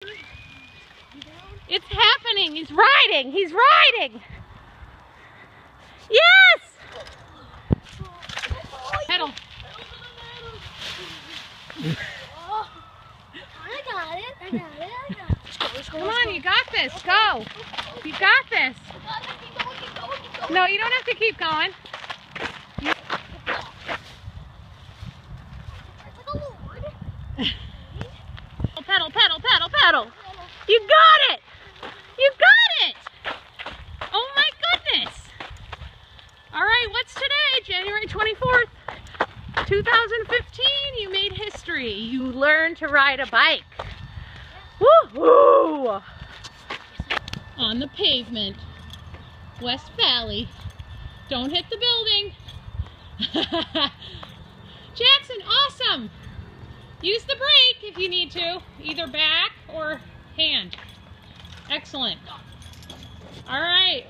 It's happening. He's riding. He's riding. Yes! Pedal. I got it. Come on, you got this. Go. You got this. No, you don't have to keep going. Pedal, pedal, pedal, pedal. You got it. You got it. Oh my goodness. All right, what's today? January 24th, 2015. You made history. You learned to ride a bike. Woohoo! On the pavement. West Valley. Don't hit the building. Jackson, awesome. Use the brake if you need to, either back or hand. Excellent. All right.